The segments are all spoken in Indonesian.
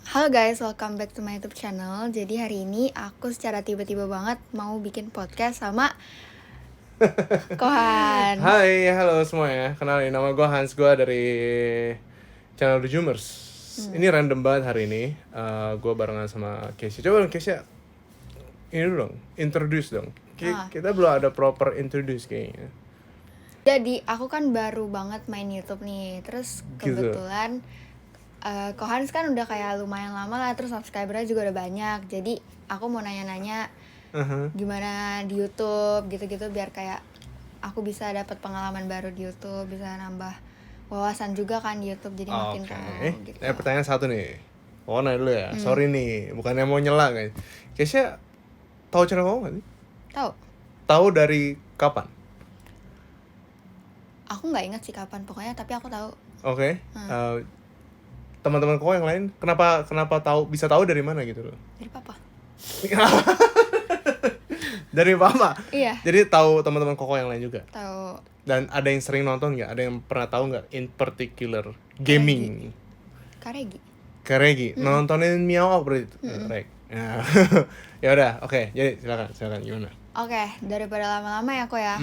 Halo guys, welcome back to my YouTube channel. Jadi hari ini aku secara tiba-tiba banget mau bikin podcast sama Kohan. Hai, halo semuanya. Kenalin, nama gue Hans, gue dari channel The Zoomers. Ini random banget hari ini. Gue barengan sama Keisha. Coba dong Keisha, ini dulu dong, introduce dong. Kita belum ada proper introduce kayaknya. Jadi aku kan baru banget main YouTube nih. Terus Gitu. kebetulan Kohan kan udah kayak lumayan lama lah. Terus subscribernya juga udah banyak. Jadi aku mau nanya-nanya gimana di YouTube gitu-gitu, biar kayak aku bisa dapat pengalaman baru di YouTube, bisa nambah wawasan juga kan di YouTube, jadi makin tahu gitu. Pertanyaan satu nih. Oh, nanya dulu ya. Sorry nih, bukannya mau nyela kan. Keisha tahu channel kamu nggak sih? Tahu. Tahu dari kapan? Aku nggak ingat sih kapan, pokoknya tapi aku tahu. Oke. Teman-teman kau yang lain kenapa tahu, bisa tahu dari mana gitu loh? Dari papa. Dari mama. Iya. Jadi tahu teman-teman koko yang lain juga. Tahu. Dan ada yang sering nonton nggak? Ada yang pernah tahu nggak? In particular gaming. Karegi. Nontonin Miao berarti. Right. Ya udah, oke. Jadi silakan gimana? Oke, daripada lama-lama ya kok ya.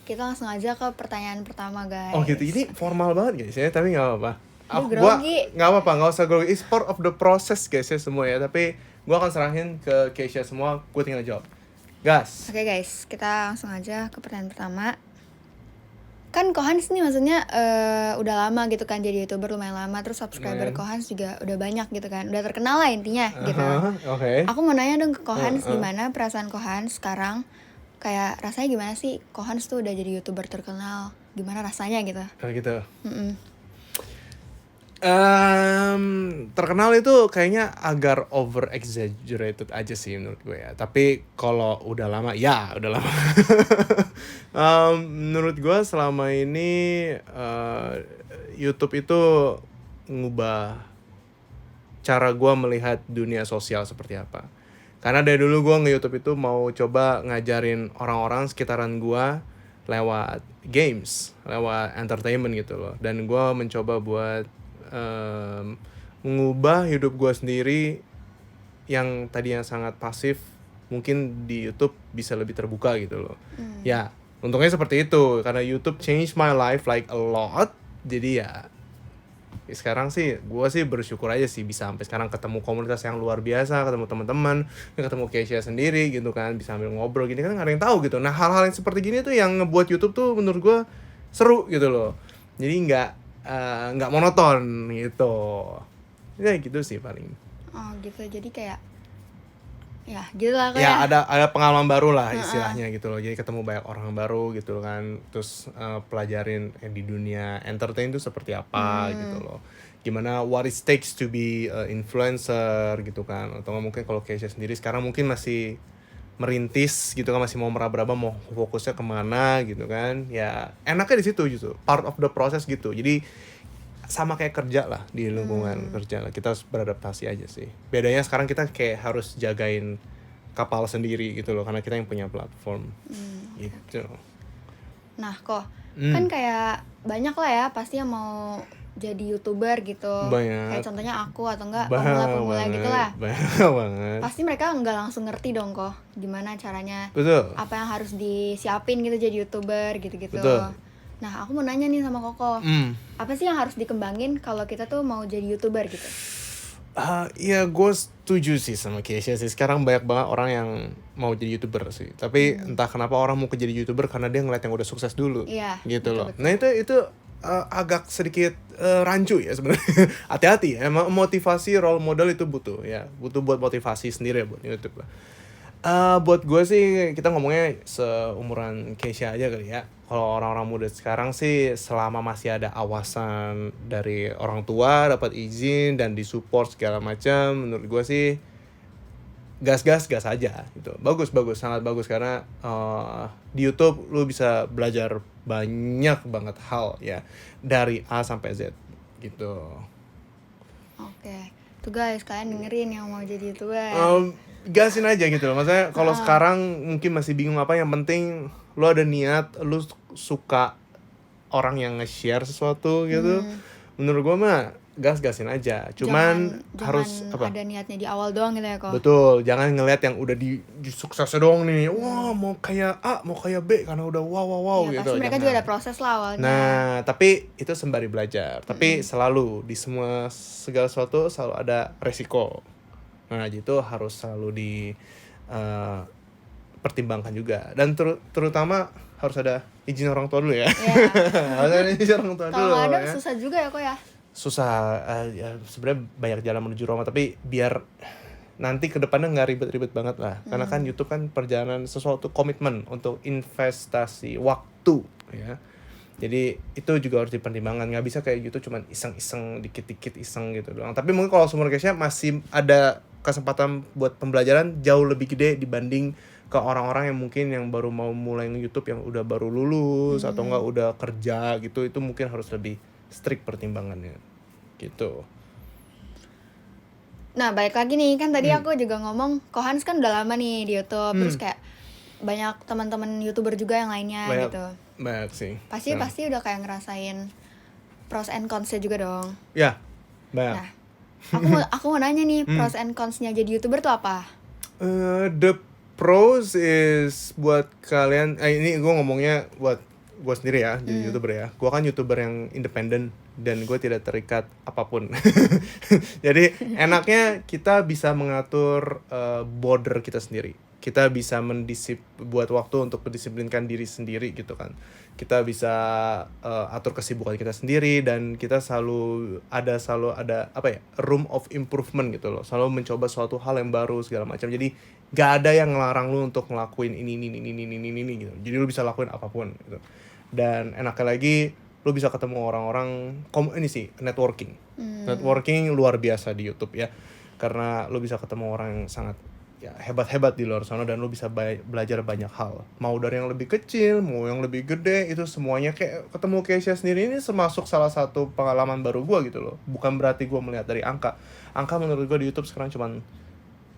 Kita langsung aja ke pertanyaan pertama guys. Oh gitu. Ini formal banget guys ya, tapi nggak apa-apa. Grogi. Nggak apa-apa, nggak usah grogi. It's part of the process guys ya semua ya. Tapi gue akan serahin ke Keisha semua. Gue tinggal jawab. Gas. Oke guys, kita langsung aja ke pertanyaan pertama. Kan Kohans nih maksudnya udah lama gitu kan jadi YouTuber, lumayan lama. Terus subscriber Kohans juga udah banyak gitu kan. Udah terkenal lah intinya gitu. Oke. Aku mau nanya dong ke Kohans, gimana perasaan Kohans sekarang? Kayak rasanya gimana sih Kohans tuh udah jadi YouTuber terkenal? Gimana rasanya gitu? Kayak gitu. Terkenal itu kayaknya agak over exaggerated aja sih menurut gue ya. Tapi kalau udah lama, ya udah lama. Menurut gue selama ini YouTube itu ngubah cara gue melihat dunia sosial seperti apa. Karena dari dulu gue nge-YouTube itu mau coba ngajarin orang-orang sekitaran gue lewat games, lewat entertainment gitu loh. Dan gue mencoba buat mengubah hidup gue sendiri yang tadinya sangat pasif, mungkin di YouTube bisa lebih terbuka gitu loh. Ya, untungnya seperti itu, karena YouTube changed my life like a lot. Jadi ya sekarang sih gue sih bersyukur aja sih bisa sampai sekarang ketemu komunitas yang luar biasa, ketemu teman-teman, ketemu Keisha sendiri gitu kan, bisa sambil ngobrol gini kan, nggak ada yang tahu gitu. Nah, hal-hal yang seperti gini tuh yang ngebuat YouTube tuh menurut gue seru gitu loh. Jadi nggak monoton gitu. Ya gitu sih paling. Oh gitu, jadi kayak ya gitu lah kayak. Ya ada pengalaman baru lah istilahnya gitu loh. Jadi ketemu banyak orang baru gitu kan. Terus pelajarin di dunia entertain itu seperti apa gitu loh. Gimana what it takes to be influencer gitu kan. Atau mungkin kalau Keisha sendiri sekarang mungkin masih merintis gitu kan, masih mau meraba-raba mau fokusnya kemana gitu kan. Ya enaknya di situ gitu, part of the process gitu. Jadi sama kayak kerja lah, di lingkungan kerja lah, kita harus beradaptasi aja sih. Bedanya sekarang kita kayak harus jagain kapal sendiri gitu loh, karena kita yang punya platform gitu. Nah kok kan kayak banyak lah ya pasti yang mau jadi YouTuber gitu. Banyak. Kayak contohnya aku atau enggak pemula-pemula gitu lah. Banget. Pasti mereka nggak langsung ngerti dong kok gimana caranya. Betul. Apa yang harus disiapin gitu jadi YouTuber gitu-gitu. Betul. Nah aku mau nanya nih sama Koko, apa sih yang harus dikembangin kalau kita tuh mau jadi YouTuber gitu? Iya, gue setuju sih sama Keisha sih. Sekarang banyak banget orang yang mau jadi YouTuber sih. Tapi entah kenapa orang mau jadi YouTuber karena dia ngeliat yang udah sukses dulu. Iya, gitu betul, loh. betul. Nah itu agak sedikit rancu ya sebenarnya. Hati-hati ya. Motivasi role model itu butuh ya. Butuh buat motivasi sendiri buat YouTube lah. Buat gue sih kita ngomongnya seumuran Keisha aja kali ya. Kalau orang-orang muda sekarang sih selama masih ada awasan dari orang tua, dapat izin dan disupport segala macam, menurut gue sih gas aja gitu. Bagus, sangat bagus karena di YouTube lu bisa belajar banyak banget hal ya, dari A sampai Z gitu. Oke. Tuh guys, kalian dengerin yang mau jadi YouTuber. Gasin aja gitu loh. Maksudnya kalau sekarang mungkin masih bingung apa, yang penting lu ada niat, lu suka orang yang nge-share sesuatu gitu. Menurut gue mah gas-gasin aja. Cuman harus apa? Ada niatnya di awal doang gitu ya kok. Betul, jangan ngelihat yang udah di suksesnya doang nih. Wah, mau kayak A, mau kayak B karena udah wow ya, gitu. Pasti mereka juga ada proses lah awalnya. Nah, tapi itu sembari belajar. Tapi selalu di segala sesuatu selalu ada resiko. Nah, itu harus selalu di pertimbangkan juga. Dan terutama harus ada izin orang tua dulu ya. Harus ada izin orang tua dulu. Kalau ada susah juga ya kok ya. Susah, ya sebenarnya banyak jalan menuju Roma, tapi biar nanti kedepannya nggak ribet-ribet banget lah. Karena kan YouTube kan perjalanan sesuatu komitmen untuk investasi waktu ya. Jadi itu juga harus dipertimbangkan, nggak bisa kayak YouTube cuman iseng-iseng dikit-dikit iseng gitu doang. Tapi mungkin kalau sumber cashnya masih ada kesempatan buat pembelajaran jauh lebih gede dibanding ke orang-orang yang mungkin yang baru mau mulai nge-YouTube, yang udah baru lulus atau nggak udah kerja gitu. Itu mungkin harus lebih strict pertimbangannya gitu. Nah, balik lagi nih, kan tadi aku juga ngomong Kohans kan udah lama nih di YouTube, terus kayak banyak teman-teman YouTuber juga yang lainnya gitu. Banyak sih. Pasti udah kayak ngerasain pros and cons-nya juga dong. Ya, banyak. Nah, aku mau nanya nih, pros and cons-nya jadi YouTuber tuh apa? The pros is buat kalian, ini gue ngomongnya buat gue sendiri ya, jadi YouTuber ya. Gue kan YouTuber yang independen dan gue tidak terikat apapun. Jadi enaknya kita bisa mengatur border kita sendiri. Kita bisa buat waktu untuk mendisiplinkan diri sendiri gitu kan. Kita bisa atur kesibukan kita sendiri, dan kita selalu ada apa ya, room of improvement gitu loh. Selalu mencoba suatu hal yang baru segala macam. Jadi gak ada yang ngelarang lu untuk ngelakuin ini gitu. Jadi lu bisa lakuin apapun gitu. Dan enaknya lagi lu bisa ketemu orang-orang ini sih, networking. Networking luar biasa di YouTube ya. Karena lu bisa ketemu orang yang sangat ya hebat-hebat di luar sana, dan lu bisa belajar banyak hal. Mau dari yang lebih kecil, mau yang lebih gede, itu semuanya. Kayak ketemu Keisha sendiri ini termasuk salah satu pengalaman baru gua gitu loh. Bukan berarti gua melihat dari angka. Angka menurut gua di YouTube sekarang cuman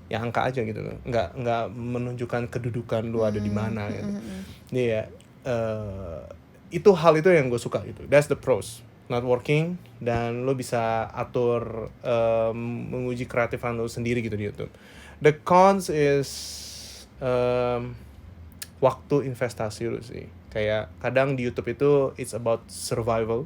ya angka aja gitu loh. Nggak menunjukkan kedudukan lu ada di mana gitu. Nih ya, itu hal itu yang gue suka gitu. That's the pros. Networking, dan lo bisa atur menguji kreatifan lo sendiri gitu di YouTube. The cons is waktu investasi lo sih. Kayak kadang di YouTube itu it's about survival.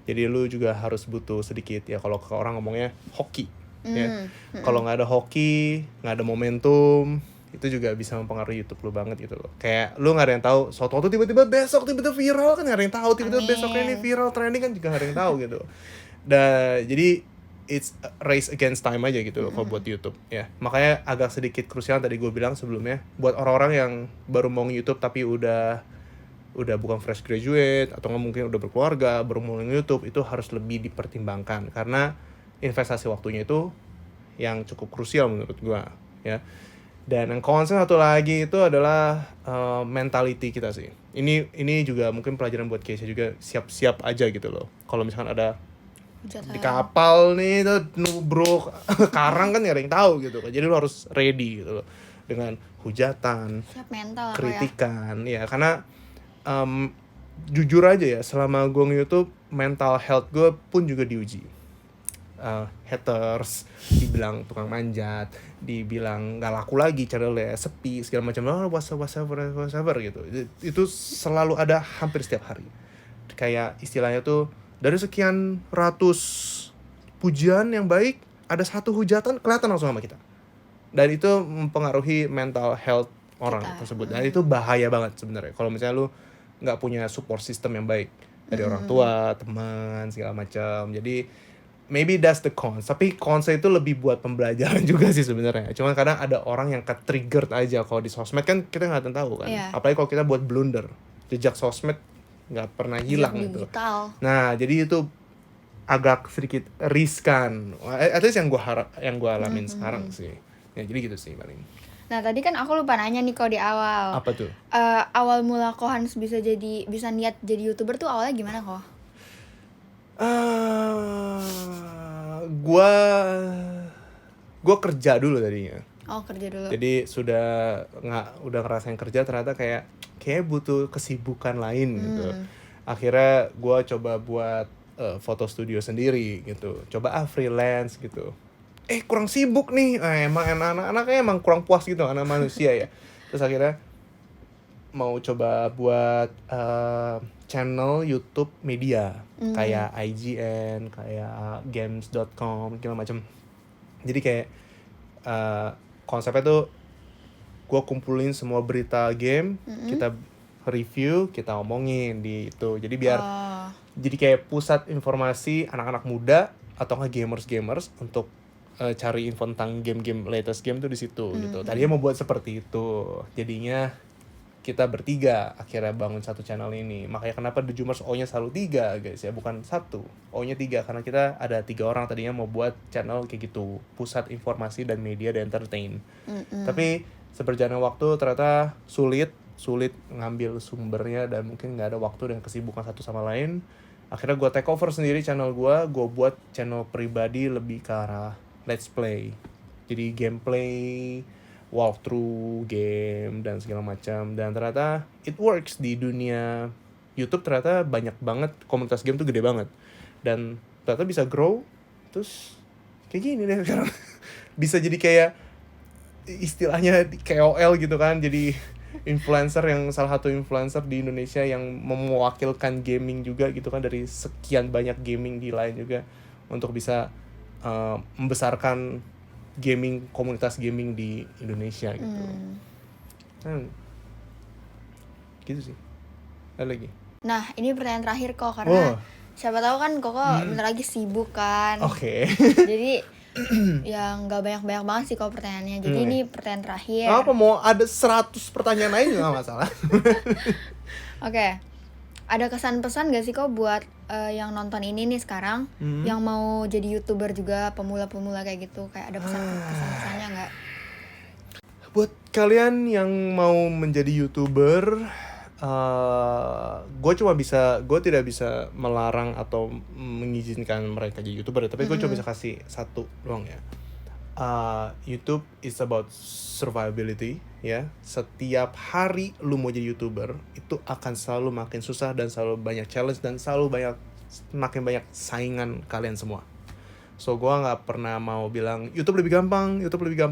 Jadi lo juga harus butuh sedikit ya, kalau ke orang ngomongnya hoki ya. Kalau nggak ada hoki, nggak ada momentum, itu juga bisa mempengaruhi YouTube lu banget gitu loh. Kayak lu nggak ada yang tahu, suatu waktu tiba-tiba besok tiba-tiba viral kan nggak ada yang tahu, tiba-tiba besoknya ini viral trending kan juga nggak ada yang tahu gitu. Dan jadi it's a race against time aja gitu loh kalau buat YouTube ya. Makanya agak sedikit krusial tadi gue bilang sebelumnya, buat orang-orang yang baru mau YouTube tapi udah bukan fresh graduate atau nggak mungkin udah berkeluarga baru mulai YouTube, itu harus lebih dipertimbangkan karena investasi waktunya itu yang cukup krusial menurut gue ya. Dan yang concern satu lagi itu adalah mentality kita sih. Ini juga mungkin pelajaran buat Keisha juga, siap-siap aja gitu loh. Kalau misalkan ada di kapal nih itu nubruk karang kan gak ada yang tahu gitu. Jadi lu harus ready gitu loh dengan hujatan, siap mental, kritikan ya. Karena jujur aja ya, selama gue nge-YouTube mental health gue pun juga diuji. Haters, dibilang tukang manjat, dibilang nggak laku lagi channelnya, sepi segala macam, whatever gitu. Itu selalu ada hampir setiap hari. Kayak istilahnya tuh dari sekian ratus pujian yang baik ada satu hujatan kelihatan langsung sama kita, dan itu mempengaruhi mental health orang tersebut. Dan itu bahaya banget sebenarnya kalau misalnya lu nggak punya support system yang baik dari orang tua, teman segala macam. Jadi maybe that's the cons. Tapi cons itu lebih buat pembelajaran juga sih sebenarnya. Cuman kadang ada orang yang ke-triggered aja kalau di sosmed kan kita nggak tahu kan. Apalagi kalau kita buat blunder, jejak sosmed nggak pernah hilang gitu. Nah jadi itu agak sedikit riskan. At least yang gue alamin sekarang sih. Ya jadi gitu sih paling. Nah tadi kan aku lupa nanya nih kok di awal. Apa tuh? Awal mula Kohans bisa niat jadi YouTuber tuh awalnya gimana kok? Gue kerja dulu tadinya. Oh, kerja dulu. Jadi udah ngerasain kerja, ternyata kayak butuh kesibukan lain gitu. Akhirnya gue coba buat foto studio sendiri gitu. Coba freelance gitu. Kurang sibuk nih. Emang anak-anaknya emang kurang puas gitu anak manusia ya. Terus akhirnya mau coba buat channel YouTube media kayak IGN, kayak games.com segala macam. Jadi kayak konsepnya tuh gue kumpulin semua berita game, kita review, kita omongin di itu. Jadi biar jadi kayak pusat informasi anak-anak muda atau nggak gamers untuk cari info tentang game-game latest game tuh di situ gitu. Tadinya mau buat seperti itu. Jadinya kita bertiga akhirnya bangun satu channel ini. Makanya kenapa The Zoomers O-nya selalu 3 guys ya, bukan 1. O-nya 3 karena kita ada 3 orang tadinya mau buat channel kayak gitu, pusat informasi dan media dan entertain. Tapi seberjalannya waktu ternyata sulit ngambil sumbernya dan mungkin nggak ada waktu dan kesibukan satu sama lain. Akhirnya gue take over sendiri channel gue buat channel pribadi lebih ke arah let's play. Jadi gameplay, walkthrough game dan segala macam, dan ternyata it works di dunia YouTube. Ternyata banyak banget, komunitas game tuh gede banget dan ternyata bisa grow. Terus kayak gini deh sekarang. Bisa jadi kayak istilahnya KOL gitu kan, jadi influencer, yang salah satu influencer di Indonesia yang mewakilkan gaming juga gitu kan, dari sekian banyak gaming di lain juga, untuk bisa membesarkan gaming, komunitas gaming di Indonesia gitu. Gitu sih. Ada lagi? Nah, ini pertanyaan terakhir kok, karena siapa tahu kan Koko bentar lagi sibuk kan. Oke. Jadi yang nggak banyak banget sih kok pertanyaannya. Jadi ini pertanyaan terakhir. Apa mau ada 100 pertanyaan lain nggak masalah. Oke. Ada kesan-pesan gak sih kok buat yang nonton ini nih sekarang, yang mau jadi YouTuber juga, pemula-pemula kayak gitu, kayak ada pesan-pesannya nggak? Buat kalian yang mau menjadi YouTuber, gue tidak bisa melarang atau mengizinkan mereka jadi YouTuber, tapi gue cuma bisa kasih satu doang ya. YouTube is about survivability ya. Setiap hari lu mau jadi YouTuber itu akan selalu makin susah dan selalu banyak challenge dan selalu makin banyak saingan kalian semua. So gue nggak pernah mau bilang YouTube lebih gampang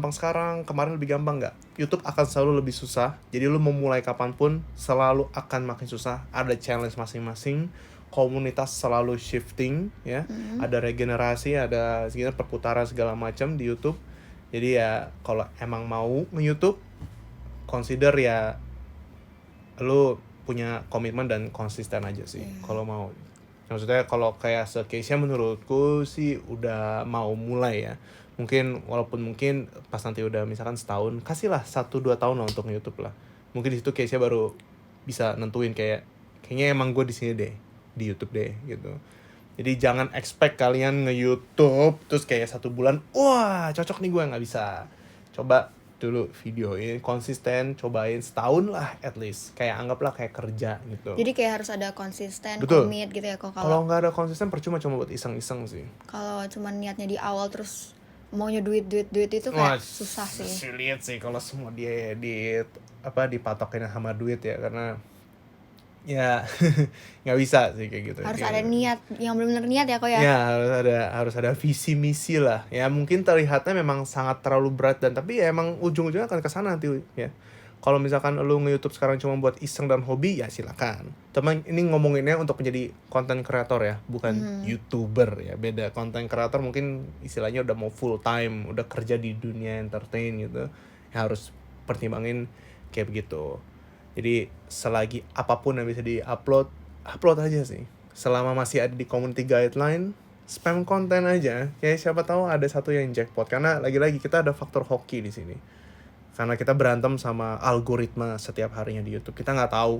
sekarang, kemarin lebih gampang, nggak. YouTube akan selalu lebih susah. Jadi lu mau mulai kapanpun selalu akan makin susah. Ada challenge masing-masing. Komunitas selalu shifting ya. Ada regenerasi, ada segala perputaran segala macam di YouTube. Jadi ya kalau emang mau nge-YouTube, consider ya lu punya komitmen dan konsisten aja sih kalau mau. Maksudnya kalau kayak se-case-nya menurutku sih udah mau mulai ya. Walaupun mungkin pas nanti udah misalkan setahun, kasihlah 1-2 tahun lah untuk nge-YouTube lah. Mungkin di situ case-nya baru bisa nentuin kayaknya emang gue di sini deh, di YouTube deh gitu. Jadi jangan expect kalian nge-YouTube terus kayak 1 bulan, wah cocok nih gue, nggak bisa. Coba dulu videoin, konsisten, cobain setahun lah at least. Kayak anggaplah kayak kerja gitu. Jadi kayak harus ada konsisten, betul, komit gitu ya kok. Kalau nggak ada konsisten percuma, cuma buat iseng-iseng sih. Kalau cuma niatnya di awal terus maunya duit itu kayak susah sih. Sulit sih kalau semua dia dipatokin sama duit ya, karena ya nggak bisa sih kayak gitu. Harus ada niat, yang benar-benar niat ya kok ya. Ya harus ada visi misi lah. Ya mungkin terlihatnya memang sangat terlalu berat, tapi ya emang ujung-ujungnya akan ke sana nanti ya. Kalau misalkan lu nge-YouTube sekarang cuma buat iseng dan hobi, ya silakan. Teman, ini ngomonginnya untuk menjadi content creator ya, bukan YouTuber ya. Beda. Content creator mungkin istilahnya udah mau full time, udah kerja di dunia entertain gitu. Ya harus pertimbangin kayak begitu. Jadi selagi apapun yang bisa di-upload aja sih. Selama masih ada di community guideline, spam konten aja. Kayak siapa tahu ada satu yang jackpot. Karena lagi-lagi kita ada faktor hoki di sini. Karena kita berantem sama algoritma setiap harinya di YouTube. Kita nggak tahu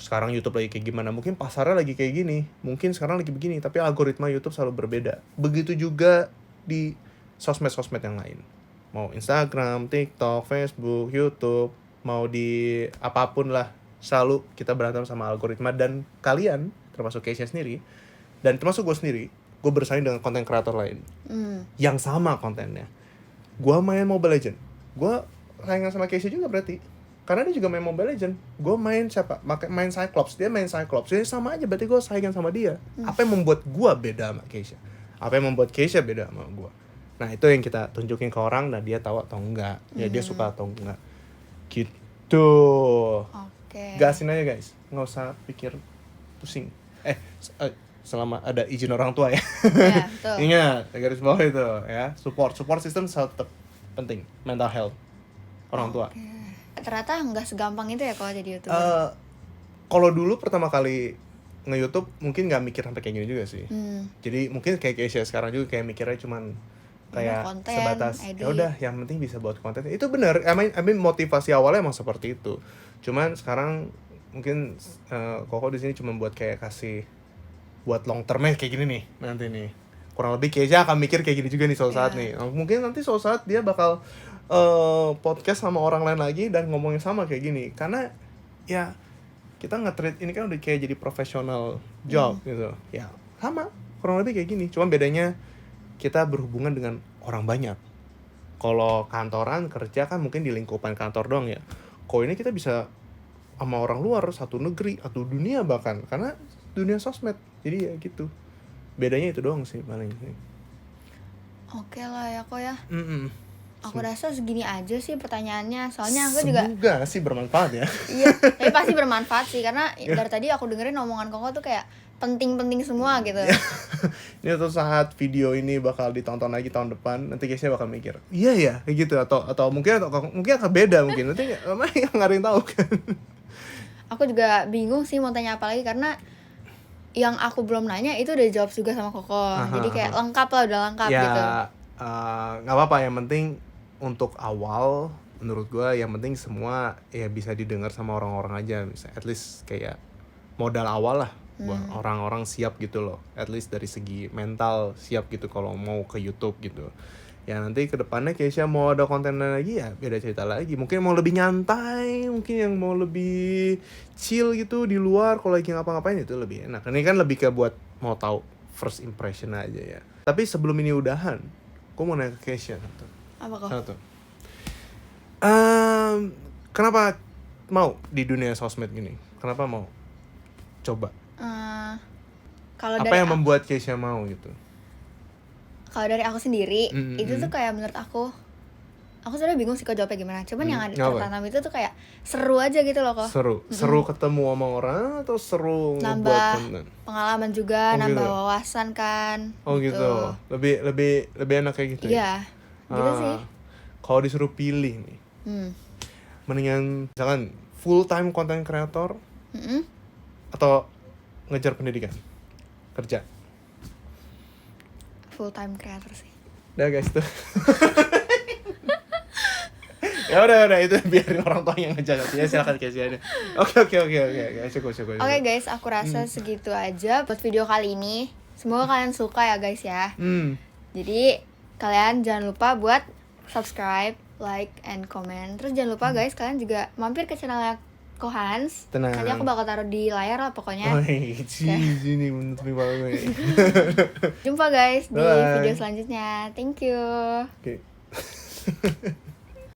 sekarang YouTube lagi kayak gimana. Mungkin pasarnya lagi kayak gini. Mungkin sekarang lagi begini. Tapi algoritma YouTube selalu berbeda. Begitu juga di sosmed-sosmed yang lain. Mau Instagram, TikTok, Facebook, YouTube, mau di apapun lah. Selalu kita berantem sama algoritma. Dan kalian, termasuk Keisha sendiri, dan termasuk gue sendiri, gue bersaing dengan konten kreator lain. Yang sama kontennya. Gue main Mobile Legends. Gue saingan sama Keisha juga berarti. Karena dia juga main Mobile Legend. Gue main siapa? Main Cyclops. Dia main Cyclops. Jadi sama aja, berarti gue saingan sama dia. Apa yang membuat gue beda sama Keisha? Apa yang membuat Keisha beda sama gue? Nah itu yang kita tunjukin ke orang dan dia tahu atau enggak. Ya dia suka atau enggak. Gitu. Oke. Gasin aja guys. Nggak usah pikir pusing. Selama ada izin orang tua ya. Ya, betul. Ingat, garis bawah itu ya. Support system tetap penting. Mental health orang tua. Ternyata nggak segampang itu ya kalau jadi YouTuber. Kalau dulu pertama kali nge-YouTube mungkin nggak mikir sampai kayak gini juga sih. Jadi mungkin kayak Keisha sekarang juga kayak mikirnya cuman kayak konten, sebatas edit. ya udah yang penting bisa buat konten. Itu benar. I mean motivasi awalnya emang seperti itu. Cuman sekarang mungkin Koko di sini cuma buat kayak kasih buat long termnya kayak gini nih nanti nih. Kurang lebih Keisha akan mikir kayak gini juga nih suatu saat nih. Mungkin nanti suatu saat dia bakal podcast sama orang lain lagi dan ngomongin sama kayak gini. Karena ya kita nge-treat ini kan udah kayak jadi professional job gitu. Ya sama kurang lebih kayak gini. Cuma bedanya kita berhubungan dengan orang banyak. Kalau kantoran kerja kan mungkin di lingkupan kantor doang ya. Kalau ini kita bisa sama orang luar, satu negeri atau dunia bahkan, karena dunia sosmed. Jadi ya gitu. Bedanya itu doang sih paling. Oke lah ya kok ya. Aku rasa segini aja sih pertanyaannya. Soalnya aku Semoga juga sih bermanfaat ya. iya, tapi pasti bermanfaat sih karena dari tadi aku dengerin omongan Koko tuh kayak penting-penting semua gitu. Ini suatu saat video ini bakal ditonton lagi tahun depan, nanti guysnya bakal mikir, iya ya kayak gitu atau mungkin akan beda mungkin nanti nggak ada yang tahu kan. Aku juga bingung sih mau tanya apa lagi karena yang aku belum nanya itu udah jawab juga sama Koko. Jadi kayak lengkap lah, udah lengkap ya, gitu. Nggak apa-apa, yang penting untuk awal menurut gue yang penting semua ya bisa didengar sama orang-orang aja, misalnya at least kayak modal awal lah buat orang-orang siap gitu loh, at least dari segi mental siap gitu kalau mau ke YouTube gitu. Ya nanti kedepannya Keisha mau ada konten lagi ya beda cerita lagi, mungkin mau lebih nyantai, mungkin yang mau lebih chill gitu di luar, kalau lagi ngapa-ngapain itu lebih enak. Ini kan lebih ke buat mau tahu first impression aja ya. Tapi sebelum ini udahan, gue mau nanya ke Keisha satu. Apa kok? Kenapa mau di dunia sosmed gini? Kenapa mau coba? Kalau Apa dari yang membuat Keisha mau gitu? Kalau dari aku sendiri, itu tuh kayak menurut aku sebenarnya bingung sih kalau jawabnya gimana. Cuman yang ada tertanam itu tuh kayak seru aja gitu loh kok. Seru ketemu sama orang atau seru ngebuat konten? Pengalaman juga, nambah gitu. wawasan kan. Oh gitu. Lebih enak kayak gitu. Iya. Gitu sih. Kalau disuruh pilih nih, mendingan misalkan full time content creator atau ngejar pendidikan, kerja? Full time creator sih. Udah guys tuh. Ya udah itu biarin orang tua yang ngejar. Ya silakan Keisha aja. Oke. Cukup. Oke guys, aku rasa segitu aja buat video kali ini. Semoga kalian suka ya guys ya. Jadi kalian jangan lupa buat subscribe, like, and comment. Terus jangan lupa guys, kalian juga mampir ke channelnya Kohans. Tenang. Nanti aku bakal taruh di layar lah pokoknya. Sini menutupi malu gue. Jumpa guys di Bye. video selanjutnya. Thank you. Oke.